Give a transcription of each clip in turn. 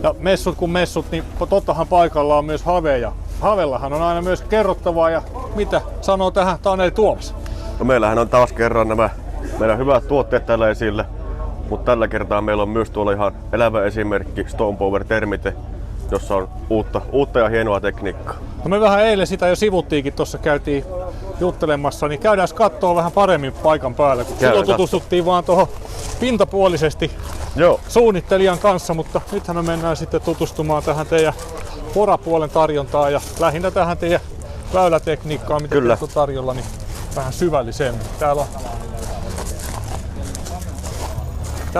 Ja messut kun messut, niin tottahan paikalla on myös Have, ja Havellahan on aina myös kerrottavaa, ja mitä sanoo tähän Taneli Tuomas? No meillähän on taas kerran nämä meidän hyvät tuotteet tällä esillä, mutta tällä kertaa meillä on myös tuolla ihan elävä esimerkki Stone Power Termite, jossa on uutta ja hienoa tekniikkaa. No me vähän eilen sitä jo sivuttiinkin, tuossa käytiin juttelemassa, niin käydään katsoa vähän paremmin paikan päällä, kun silloin tutustuttiin vaan tuohon pintapuolisesti suunnittelijan kanssa, mutta nythän me mennään sitten tutustumaan tähän teidän porapuolen tarjontaan ja lähinnä tähän teidän väylätekniikkaan, mitä teillä on tarjolla, niin vähän syvällisemmin. Täällä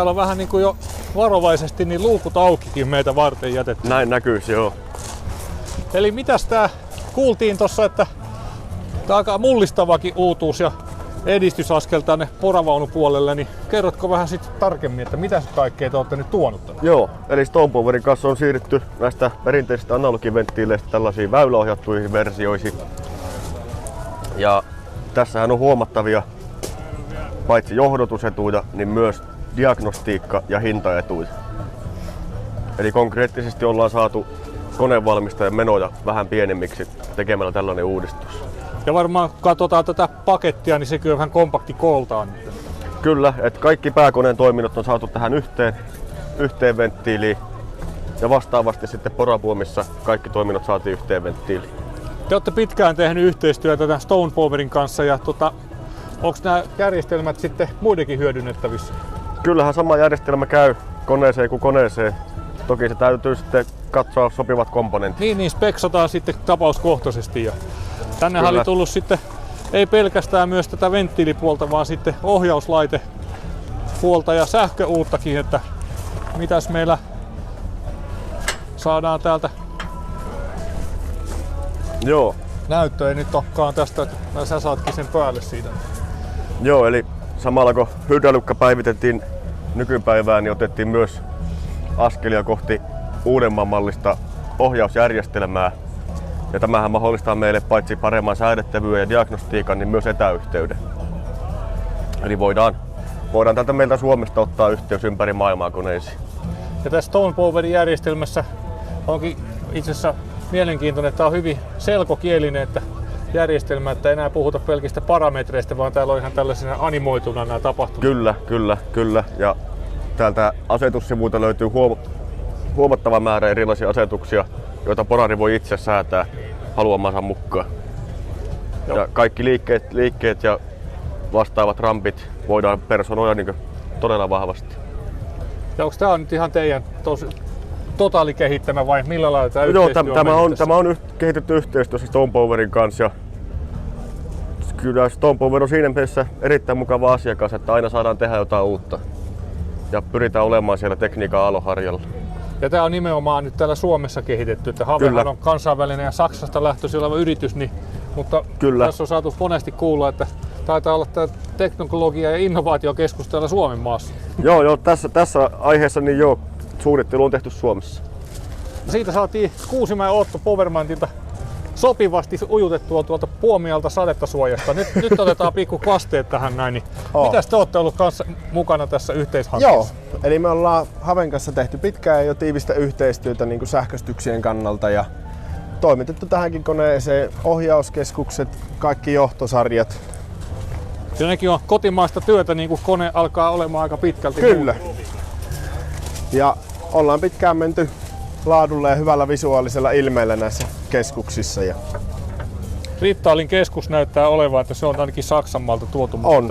on vähän niin kuin jo varovaisesti niin luukut aukikin meitä varten jätetty. Näin näkyisi, joo. Eli mitäs tää kuultiin tossa, että tää on aika mullistavakin uutuus ja edistysaskel tänne poravaunupuolelle, niin kerrotko vähän sit tarkemmin, että mitä kaikkea te olette nyt tuonut tänne? Joo, eli Stone Powerin kanssa on siirrytty näistä perinteisistä analogiventtiileistä tällaisiin väyläohjattuihin versioihin. Ja tässähän on huomattavia paitsi johdotusetuja, niin myös diagnostiikka- ja hintaetuja. Eli konkreettisesti ollaan saatu konevalmistajan menoja vähän pienemmiksi tekemällä tällainen uudistus. Ja varmaan katsotaan tätä pakettia, niin se kyllä vähän kompakti kooltaan. Kyllä, että kaikki pääkoneen toiminnot on saatu tähän yhteen venttiiliin. Ja vastaavasti sitten porapuomissa kaikki toiminnot saatiin yhteen venttiiliin. Te olette pitkään tehnyt yhteistyötä tämän Stone Powerin kanssa ja onko nämä järjestelmät sitten muidenkin hyödynnettävissä? Kyllähän sama järjestelmä käy koneeseen kuin koneeseen. Toki se täytyy sitten katsoa sopivat komponentit. Niin speksataan sitten tapauskohtaisesti. Ja tänne oli tullut sitten ei pelkästään myös tätä venttiilipuolta, vaan sitten ohjauslaitepuolta ja sähköuuttakin, että mitäs meillä saadaan täältä. Joo. Näyttö ei nyt olekaan tästä, että sä saatkin sen päälle siitä. Joo, eli samalla kun hydrauliikka päivitettiin nykypäivään, niin otettiin myös askelia kohti uudemman mallista ohjausjärjestelmää. Ja tämähän mahdollistaa meille paitsi paremman säädettävyyden ja diagnostiikan, niin myös etäyhteyden. Eli voidaan tältä meiltä Suomesta ottaa yhteys ympäri maailmaa koneisiin. Ja tässä Stone Powerin järjestelmässä onkin itse asiassa mielenkiintoinen, että tämä on hyvin selkokielinen järjestelmä, että ei enää puhuta pelkistä parametreistä, vaan täällä on ihan tällaisena animoituna nämä tapahtumat. Kyllä. Ja täältä asetussivuilta löytyy huomattava määrä erilaisia asetuksia, joita porari voi itse säätää haluamansa mukaan. Joo. Ja kaikki liikkeet ja vastaavat rampit voidaan personoida niin todella vahvasti. Ja onko tämä nyt ihan teidän totaalikehittämä vai millä lailla tämä yhteistyö on? Tämä on kehitetty yhteistyössä Stone Powerin kanssa. Ja kyllä Stone Power on siinä mielessä erittäin mukava asiakas, että aina saadaan tehdä jotain uutta. Ja pyritään olemaan siellä tekniikan aallonharjalla. Ja tämä on nimenomaan nyt täällä Suomessa kehitetty, että Havehan on kansainvälinen ja Saksasta lähtöisin oleva yritys, mutta tässä on saatu monesti kuulla, että taitaa olla tämä teknologia- ja innovaatiokeskus täällä Suomen maassa. Joo, tässä aiheessa niin suunnittelu on tehty Suomessa. Siitä saatiin Kuusimäen Otto Powermantilta sopivasti ujutettua tuolta Puomialta sadetta suojasta. Nyt otetaan pikku kasteet tähän näin. Niin mitäs te olette ollut kanssa mukana tässä yhteishankkeessa? Joo, eli me ollaan Haven kanssa tehty pitkään jo tiivistä yhteistyötä niin kuin sähköistyksien kannalta ja toimitettu tähänkin koneeseen ohjauskeskukset, kaikki johtosarjat. Siinäkin on kotimaista työtä, niin kuin kone alkaa olemaan aika pitkälti. Kyllä. Ja ollaan pitkään menty laadulla ja hyvällä visuaalisella ilmeellä näissä keskuksissa. Riittaalin keskus näyttää olevan, että se on ainakin Saksanmaalta tuotu, mutta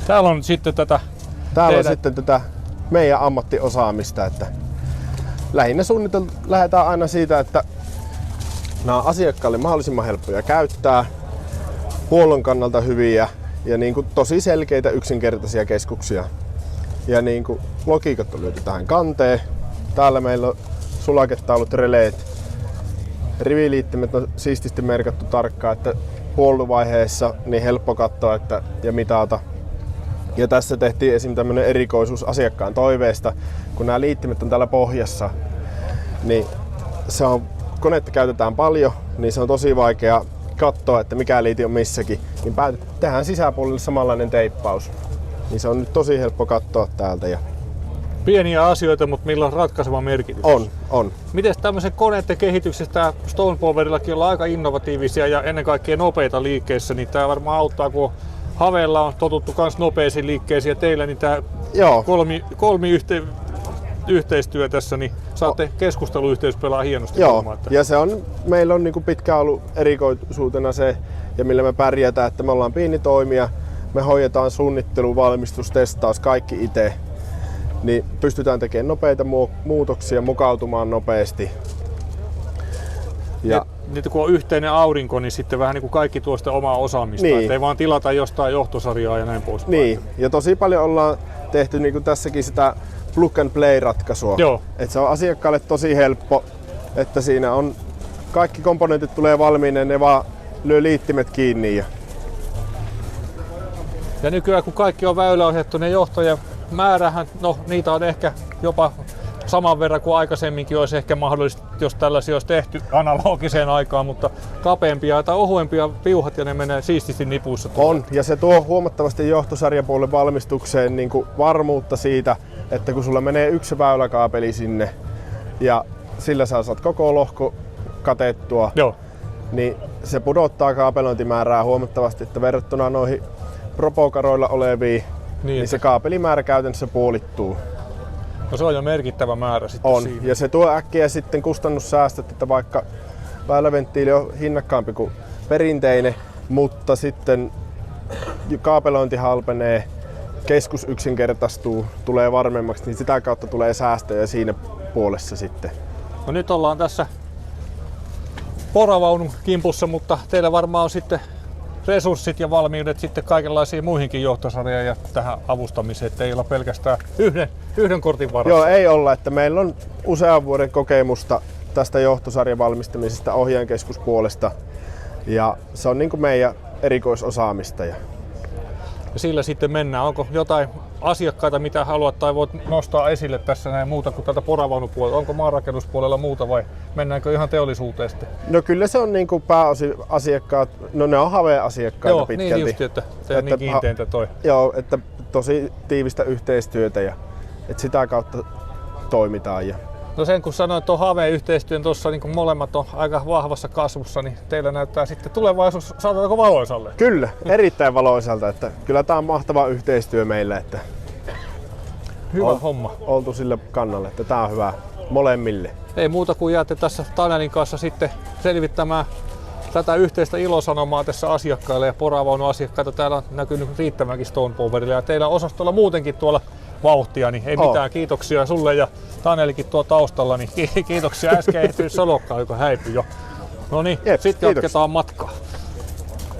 täällä on sitten tätä meidän ammattiosaamista. Että lähinnä lähdetään aina siitä, että nämä on asiakkaalle mahdollisimman helppoja käyttää, huollon kannalta hyviä ja niin kuin tosi selkeitä yksinkertaisia keskuksia. Ja niin kuin logiikat on lyöty tähän kanteen. Täällä meillä on sulaketaulut, releet, riviliittimet on siististi merkattu tarkkaan, että huolluvaiheessa niin helppo katsoa ja mitata. Ja tässä tehtiin esim. Tämmöinen erikoisuus asiakkaan toiveesta, kun nämä liittimet on täällä pohjassa, niin konetta käytetään paljon, niin se on tosi vaikea katsoa, että mikä liiti on missäkin. Niin tehdään sisäpuolelle samanlainen teippaus. Niin se on nyt tosi helppo katsoa täältä. Pieniä asioita, mutta millä on ratkaiseva merkitys. On. Miten tämmöisen koneiden kehityksestä Stonepowerillakin ollaan aika innovatiivisia ja ennen kaikkea nopeita liikkeissä, niin tämä varmaan auttaa, kun Havella on totuttu myös nopeisiin liikkeisiin ja teillä niin tämä yhteistyö tässä, niin saatte keskusteluyhteys pelaa hienosti. Joo, ja se on, meillä on niinku pitkään ollut erikoisuutena se, ja millä me pärjätään, että me ollaan pienitoimija, me hoidetaan suunnittelu, valmistus, testaus, kaikki itse, niin pystytään tekemään nopeita muutoksia, mukautumaan nopeasti. Ja nyt kun on yhteinen aurinko, niin sitten vähän niin kuin kaikki tuo sitä omaa osaamista, niin. Ei vaan tilata jostain johtosarjaa ja näin pois. Niin, ja tosi paljon ollaan tehty niin kuin tässäkin sitä plug and play ratkaisua. Että se on asiakkaalle tosi helppo, että siinä on kaikki komponentit tulee valmiina, ne vaan lyö liittimet kiinni. Ja nykyään kun kaikki on väyläohjattu, ne johtojen määrähän, no niitä on ehkä jopa saman verran kuin aikaisemminkin olisi ehkä mahdollista, jos tällaisia olisi tehty analogiseen aikaan, mutta kapeampia tai ohuempia piuhat ja ne menee siististi nipuissa. On, ja se tuo huomattavasti johtosarjapuolen valmistukseen niin kuin varmuutta siitä, että kun sulla menee yksi väyläkaapeli sinne ja sillä sä saat koko lohko katettua, niin se pudottaa kaapelointimäärää huomattavasti, että verrattuna noihin propokaroilla oleviin, niin se kaapelimäärä käytännössä puolittuu. No se on jo merkittävä määrä sitten on, siinä. Ja se tuo äkkiä sitten kustannussäästöt, että vaikka väyläventtiili on hinnakkaampi kuin perinteinen, mutta sitten kaapelointi halpenee, keskus yksinkertaistuu, tulee varmemmaksi, niin sitä kautta tulee säästöjä siinä puolessa sitten. No nyt ollaan tässä poravaunun kimpussa, mutta teillä varmaan on sitten resurssit ja valmiudet sitten kaikenlaisiin muihinkin johtosarjoihin ja tähän avustamiseen, että ei olla pelkästään yhden kortin varassa. Joo, ei olla, että meillä on usean vuoden kokemusta tästä johtosarjan valmistamisesta ohjaankeskuspuolesta ja se on niin kuin meidän erikoisosaamista. Ja sillä sitten mennään. Onko jotain asiakkaita, mitä haluat tai voit nostaa esille tässä näin muuta kuin tältä poravaunupuolella? Onko maanrakennuspuolella muuta vai mennäänkö ihan teollisuuteen sitten? No kyllä se on niin kuin pääosin asiakkaat, no ne on Have-asiakkaita pitkälti. Niin just, että teillä niin kiinteintä toi. Joo, että tosi tiivistä yhteistyötä ja että sitä kautta toimitaan. No sen kun sanoit tuon Have-yhteistyön tuossa niin kun molemmat on aika vahvassa kasvussa, niin teillä näyttää sitten tulevaisuus, saataanko valoisalle? Kyllä, erittäin valoisalta. Että kyllä tämä on mahtava yhteistyö meillä. Että hyvä homma. Oltu sille kannalle, että tämä on hyvä molemmille. Ei muuta kuin jäätte tässä Tanelin kanssa sitten selvittämään tätä yhteistä ilosanomaa tässä asiakkaille ja poravaunuasiakkaita. Täällä on näkynyt riittävänkin Stonepowerilla ja teillä osastolla muutenkin tuolla vauhtia, niin ei mitään. Kiitoksia sulle ja Tanelikin tuo taustalla, niin kiitoksia. Äsken ehtyy solokkaan, joka häipyi jo. No niin, sitten jatketaan matkaa.